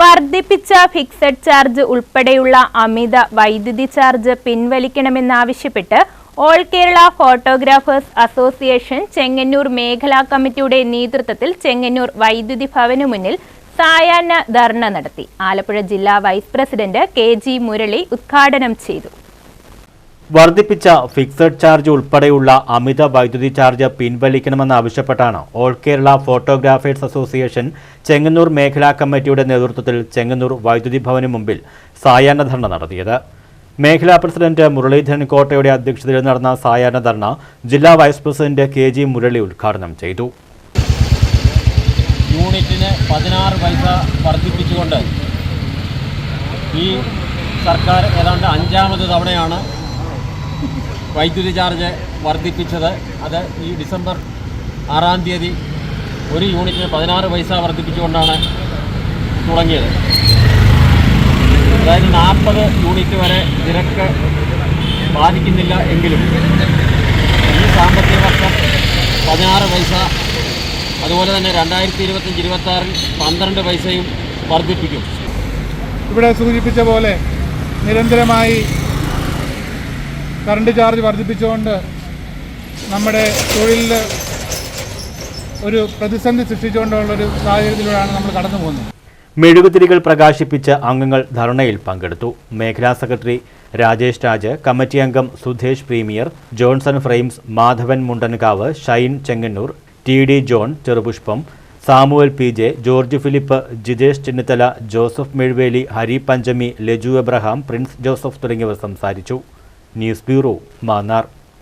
വർദ്ധിപ്പിച്ച fixed charge ഉൾപ്പെടെയുള്ള അമിത വൈദ്യുതി ചാർജ് പിൻവലിക്കണമെന്നാവശ്യപ്പെട്ട് all Kerala photographers association Chengannur മേഖലാ കമ്മിറ്റിയുടെ നേതൃത്വത്തിൽ ചെങ്ങന്നൂർ വൈദ്യുതി ഭവനു മുന്നിൽ സായാഹ്ന ധർണ നടത്തി. ആലപ്പുഴ ജില്ലാ വൈസ് പ്രസിഡന്റ് KG മുരളി ഉദ്ഘാടനം ചെയ്തു. വർദ്ധിപ്പിച്ച ഫിക്സഡ് ചാർജ് ഉൾപ്പെടെയുള്ള അമിത വൈദ്യുതി ചാർജ് പിൻവലിക്കണമെന്നാവശ്യപ്പെട്ടാണ് all Kerala photographers association Chengannur മേഖലാ കമ്മിറ്റിയുടെ നേതൃത്വത്തിൽ ചെങ്ങന്നൂർ വൈദ്യുതി ഭവനു മുമ്പിൽ സായാഹ്ന ധർണ നടത്തിയത്. മേഖലാ പ്രസിഡന്റ് മുരളീധരൻ കോട്ടയുടെ അധ്യക്ഷതയിൽ നടന്ന സായാഹ്ന ധർണ ജില്ലാ വൈസ് പ്രസിഡന്റ് KG മുരളി ഉദ്ഘാടനം ചെയ്തു. യൂണിറ്റിന് 16 പൈസ വർദ്ധിപ്പിച്ചുകൊണ്ട് ഈ സർക്കാർ ഏതാണ്ട് 5ാമത് തവണയാണ് വൈദ്യുതി ചാർജ് വർദ്ധിപ്പിച്ചത്. അത് ഈ ഡിസംബർ 6-ാം തീയതി ഒരു യൂണിറ്റിന് 16 പൈസ വർദ്ധിപ്പിച്ചുകൊണ്ടാണ് തുടങ്ങിയത്. അതായത് 40 യൂണിറ്റ് വരെ നിരക്ക് ബാധിക്കുന്നില്ല എങ്കിലും ഈ സാമ്പത്തിക വർഷം 16 പൈസ, അതുപോലെ തന്നെ 2025-26 12 പൈസയും വർദ്ധിപ്പിക്കും. ഇവിടെ സൂചിപ്പിച്ച പോലെ നിരന്തരമായി കറണ്ട് ചാർജ് വർദ്ധിപ്പിച്ചുകൊണ്ട് നമ്മുടെ തൊഴിലിൽ ഒരു പ്രതിസന്ധി സൃഷ്ടിച്ചുകൊണ്ടുള്ളൊരു സാഹചര്യത്തിലൂടെയാണ് നമ്മൾ കടന്നു പോകുന്നത്. മെഴുകുതിരികൾ പ്രകാശിപ്പിച്ച് അംഗങ്ങൾ ധർണയിൽ പങ്കെടുത്തു. മേഖലാ സെക്രട്ടറി രാജേഷ് രാജ്, കമ്മിറ്റി അംഗം Sudhesh Premier, Johnson Frames, Madhavan Mundankavu, Shine Chengannur, TD John Cherupushpam, Samuel PJ, George Philip, Jithesh Chennithala, Joseph Mezhuveli, Hari Panchami, Laju Abraham, Prince Joseph തുടങ്ങിയവർ സംസാരിച്ചു. News bureau, Mannar.